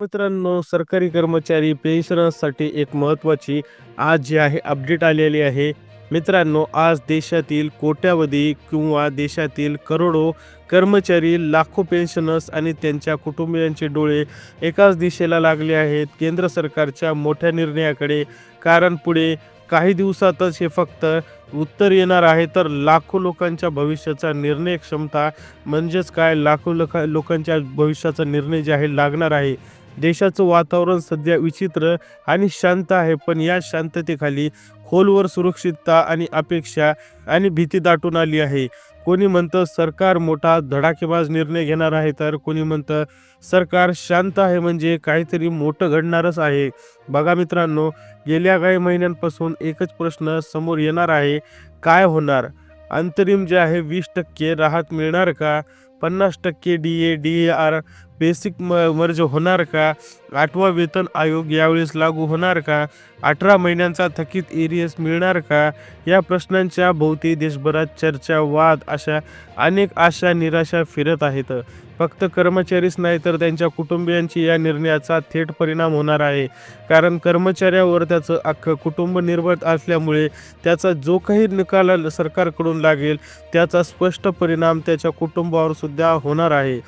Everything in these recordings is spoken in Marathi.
मित्रांनो, सरकारी कर्मचारी पेन्शनर्ससाठी एक महत्त्वाची आज जी आहे अपडेट आलेली आहे. मित्रांनो, आज देशातील कोट्यावधी किंवा देशातील करोडो कर्मचारी, लाखो पेन्शनर्स आणि त्यांच्या कुटुंबियांचे डोळे एकाच दिशेला लागले आहेत, केंद्र सरकारच्या मोठ्या निर्णयाकडे. कारण पुढे काही दिवसातच हे फक्त उत्तर येणार आहे, तर लाखो लोकांच्या भविष्याचा निर्णय क्षमता म्हणजेच काय, लाखो लोकांच्या भविष्याचा निर्णय जे आहे लागणार आहे. देशाचं वातावरण सध्या विचित्र आणि शांत आहे, पण या शांततेखाली खोलवर सुरक्षितता आणि अपेक्षा आणि भीती दाटून आली आहे. कोणी म्हणतं सरकार मोठा धडाकेबाज निर्णय घेणार आहे, तर कोणी म्हणतं सरकार शांत आहे म्हणजे काहीतरी मोठं घडणारच आहे. बघा मित्रांनो, गेल्या काही महिन्यांपासून एकच प्रश्न समोर येणार आहे, काय होणार? अंतरिम जे आहे 20% राहत मिळणार का? 50% DA बेसिक मर्ज होणार का? 8वा वेतन आयोग यावेळेस लागू होणार का? 18 महिन्यांचा थकीत एरियस मिळणार का? या प्रश्नांच्या भोवती देशभरात चर्चा, वाद अशा अनेक आशा निराशा फिरत आहेत. फक्त कर्मचारीच नाही, तर त्यांच्या कुटुंबियांची या निर्णयाचा थेट परिणाम होणार आहे. कारण कर्मचाऱ्यावर त्याचं अख्खं कुटुंब निर्भर असल्यामुळे त्याचा जो काही निकाल सरकारकडून लागेल त्याचा स्पष्ट परिणाम त्याच्या कुटुंबावर सुद्धा होणार आहे.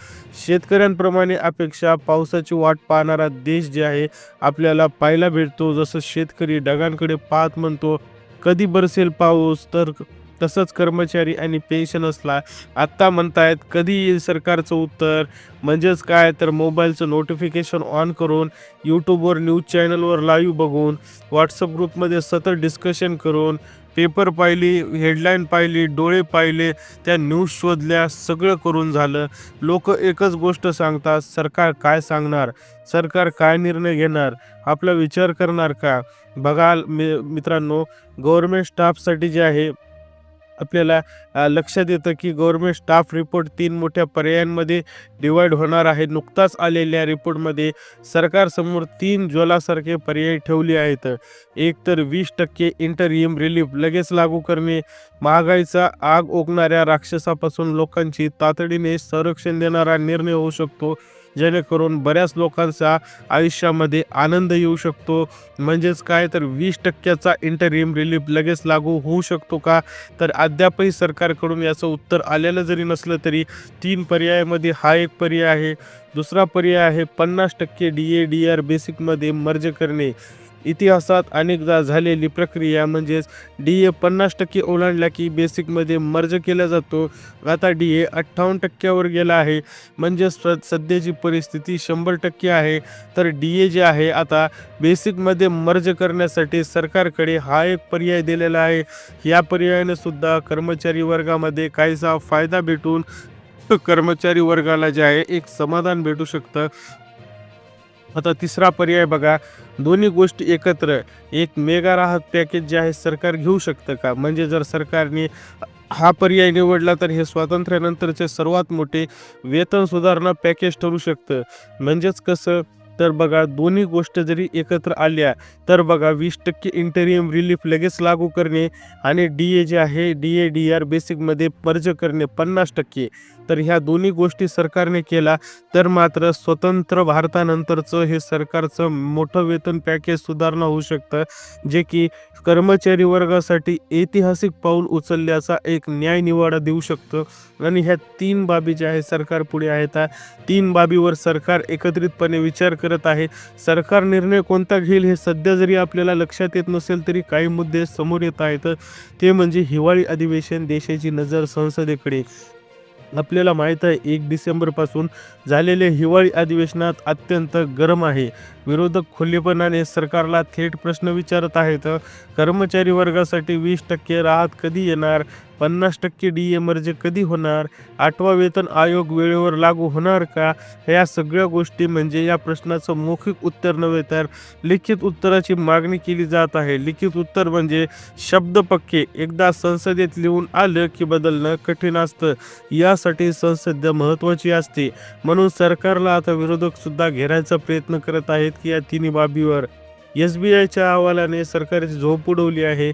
शेतकऱ्यांप्रमाणे अपेक्षा पावसाची वाट पाहणारा देश जे आहे आपल्याला पाहायला भेटतो. जसं शेतकरी ढगांकडे पाहत म्हणतो, कधी बरसेल पाऊस, तर तसंच कर्मचारी आणि पेन्शनर्सला आत्ता म्हणतायत कधी येईल सरकारचं उत्तर. म्हणजेच काय, तर मोबाईलचं नोटिफिकेशन ऑन करून, यूट्यूबवर न्यूज चॅनलवर लाईव्ह बघून, व्हॉट्सअप ग्रुपमध्ये सतत डिस्कशन करून, पेपर पाहिली, हेडलाईन पाहिली, डोळे पाहिले, त्या न्यूज शोधल्या, सगळं करून झालं. लोक एकच गोष्ट सांगतात, सरकार काय सांगणार, सरकार काय निर्णय घेणार, आपला विचार करणार का? बघा मित्रांनो, गव्हर्नमेंट स्टाफसाठी जे आहे आपल्याला लक्षात येतं की गव्हर्नमेंट स्टाफ रिपोर्ट 3 मोठ्या पर्यायांमध्ये डिवाइड होणार आहे. नुकताच आलेल्या रिपोर्टमध्ये सरकारसमोर 3 ज्वलासारखे पर्याय ठेवले आहेत. एक तर 20% इंटरिम रिलीफ लगेच लागू करणे, महागाईचा आग ओकणाऱ्या राक्षसापासून लोकांची तातडीने संरक्षण देणारा निर्णय होऊ शकतो, जेणेकरून बऱ्याच लोकांच्या आयुष्यामध्ये आनंद येऊ शकतो. म्हणजेच काय, तर 20%चा इंटरिम रिलीफ लगेच लागू होऊ शकतो का? तर अद्यापही सरकारकडून याचं उत्तर आलेलं जरी नसलं तरी 3 पर्यायामध्ये हा एक पर्याय आहे. दुसरा पर्याय आहे 50% DA बेसिकमध्ये मर्ज करणे. इतिहासात अनेकदा झालेली प्रक्रिया, म्हणजेच DA 50% ओलांडला की बेसिकमध्ये मर्ज केला जातो. आता DA 58% गेला आहे, म्हणजेच सध्याची परिस्थिती 100% आहे. तर DA जे आहे आता बेसिकमध्ये मर्ज करण्यासाठी सरकारकडे हा एक पर्याय दिलेला आहे. या पर्यायाने सुद्धा कर्मचारी वर्गामध्ये काहीसा फायदा भेटून कर्मचारी वर्गाला जे आहे एक समाधान भेटू शकतं. आता तिसरा पर्याय बघा, दोन्ही गोष्टी एकत्र एक मेगा राहत पॅकेज जे आहे सरकार घेऊ शकतं का? म्हणजे जर सरकारने हा पर्याय निवडला तर हे स्वातंत्र्यानंतरचे सर्वात मोठे वेतन सुधारणा पॅकेज ठरू शकतं. म्हणजेच कसं, तर बघा दोन्ही गोष्ट जरी एकत्र आल्या तर बघा 20% इंटरियम रिलीफ लगेच लागू करणे आणि DA जे आहे DA बेसिकमध्ये मर्ज करणे 50%. तर ह्या दोन्ही गोष्टी सरकारने केला तर मात्र स्वतंत्र भारतानंतरचं हे सरकारचं मोठं वेतन पॅकेज सुधारणा होऊ शकतं, जे की कर्मचारी वर्गासाठी ऐतिहासिक पाऊल उचलल्याचा एक न्याय निवाडा देऊ शकतं. आणि ह्या 3 बाबी ज्या आहेत सरकार पुढे आहेत, 3 बाबीवर सरकार एकत्रितपणे विचार करत आहे. सरकार निर्णय कोणता घेईल हे सध्या जरी आपल्याला लक्षात येत नसेल तरी काही मुद्दे समोर येत आहेत. ते म्हणजे हिवाळी अधिवेशन, देशाची नजर संसदेकडे. आपल्याला माहीत आहे 1 डिसेंबरपासून झालेल्या हिवाळी अधिवेशनात अत्यंत गरम आहे. विरोधक खुलेपणाने सरकारला थेट प्रश्न विचारत आहेत. कर्मचारी वर्गासाठी 20% राहत कधी येणार? 50% DA मर्ज कधी होणार? 8वा वेतन आयोग वेळेवर लागू होणार का? ह्या सगळ्या गोष्टी, म्हणजे या प्रश्नाचं मौखिक उत्तर नव्हे तर लिखित उत्तराची मागणी केली जात आहे. लिखित उत्तर म्हणजे शब्द पक्के एकदा संसदेत लिहून आलं की बदलणं कठीण असतं. यासाठी संसद महत्त्वाची असते. म्हणून सरकारला आता विरोधक सुद्धा घेरायचा प्रयत्न करत आहेत की या तिन्ही बाबीवर. SBIच्या अहवालाने सरकारची झोप उडवली आहे.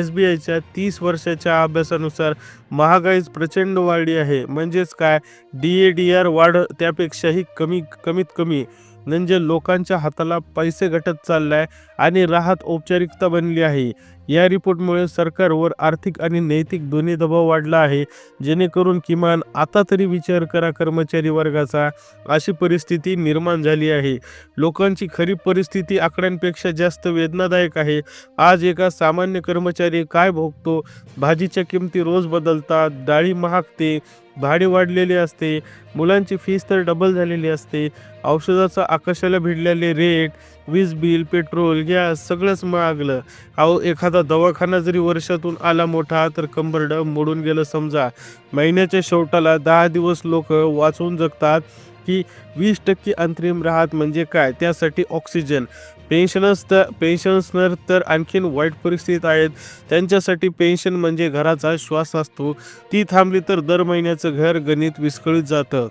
SBIच्या 30 वर्षाच्या अभ्यासानुसार महागाईच प्रचंड वाढली आहे. म्हणजेच काय, DA वाढ त्यापेक्षाही कमीत कमी म्हणजे लोकांच्या हाताला पैसे घटत चाललाय आणि राहत औपचारिकता बनली आहे. या रिपोर्टमुळे सरकारवर आर्थिक आणि नैतिक दोन्ही दबाव वाढला आहे. जेणेकरून किमान आता तरी विचार करा कर्मचारी वर्गाचा, अशी परिस्थिती निर्माण झाली आहे. लोकांची खरी परिस्थिती आकड्यांपेक्षा जास्त वेदनादायक आहे. आज एका सामान्य कर्मचारी काय भोगतो? भाजीच्या किमती रोज बदलतात, डाळी महागते, भाडे वाढलेले असते, मुलांची फीस तर डबल झालेली असते, औषधाचा आकाशाला भिडलेले रेट, वीज बिल, पेट्रोल, गॅस सगळंच महागलं. अहो, एखादा दवाखाना जरी वर्षातून आला मोठा तर कंबरड मोडून गेलं समजा. महिन्याच्या शेवटाला 10 दिवस लोक वाचून जगतात की 20% अंतरिम राहत म्हणजे काय? त्यासाठी ऑक्सिजन. पेन्शनर तर आणखीन वाईट परिस्थितीत आहेत. त्यांच्यासाठी पेन्शन म्हणजे घराचा श्वास असतो. ती थांबली तर दर महिन्याचं घर गणित विस्कळीत जातं.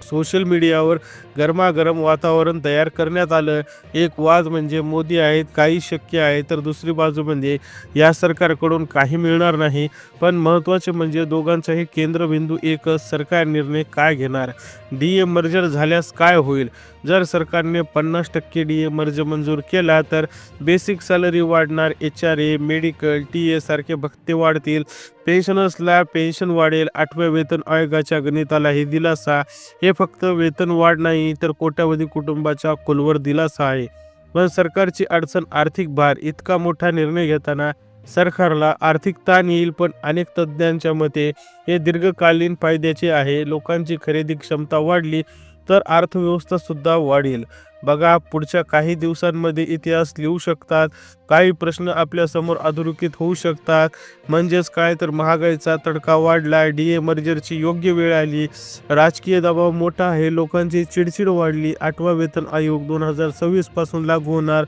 सोशल मीडियावर गरमागरम वातावरण तयार करण्यात आलं. एक वाद म्हणजे मोदी आहेत, काही शक्य आहे, तर दुसरी बाजू म्हणजे या सरकारकडून काही मिळणार नाही. पण महत्त्वाचे म्हणजे दोघांचाही केंद्रबिंदू एकच, सरकार निर्णय काय घेणार? DA मर्जर झाल्यास काय होईल? जर सरकारने 50% DA मर्ज मंजूर केला तर बेसिक सॅलरी वाढणार, HRA, मेडिकल, TA सारखे भत्ते वाढतील, पेन्शनर्सला पेन्शन वाढेल, 8व्या वेतन आयोगाच्या गणितालाही दिलासा. हे फक्त वेतन वाढ नाही तर कोट्यावधी कुटुंबाच्या खोलवर दिलासा आहे. पण सरकारची अडचण आर्थिक भार. इतका मोठा निर्णय घेताना सरकारला आर्थिक ताण येईल, पण अनेक तज्ज्ञांच्या मते हे दीर्घकालीन फायद्याचे आहे. लोकांची खरेदी क्षमता वाढली तर अर्थव्यवस्था सुद्धा वाढेल. बघा, पुढच्या काही दिवसांमध्ये इतिहास लिहू शकतात. काही प्रश्न आपल्यासमोर अधोरेखित होऊ शकतात. म्हणजेच काय तर महागाईचा तडका वाढला, DA मर्जरची योग्य वेळ आली, राजकीय दबाव मोठा आहे, लोकांची चिडचिड वाढली, 8वा वेतन आयोग 2026 पासून लागू होणार.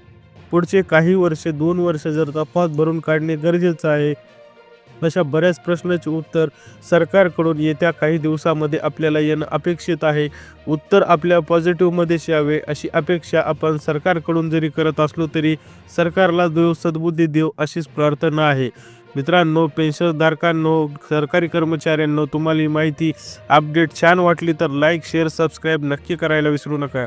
पुढचे काही वर्षे 2 वर्ष जर तफावत भरून काढणे गरजेचं आहे. अशा बऱ्याच प्रश्नाचे उत्तर सरकारकडून येत्या काही दिवसामध्ये आपल्याला येणं अपेक्षित आहे. उत्तर आपल्या पॉझिटिव्हमध्येच यावे अशी अपेक्षा आपण सरकारकडून जरी करत असलो तरी सरकारला देव सद्बुद्धी देव अशीच प्रार्थना आहे. मित्रांनो, पेन्शनधारकांनो, सरकारी कर्मचाऱ्यांनो, तुम्हाला ही माहिती अपडेट छान वाटली तर लाईक, शेअर, सबस्क्राईब नक्की करायला विसरू नका.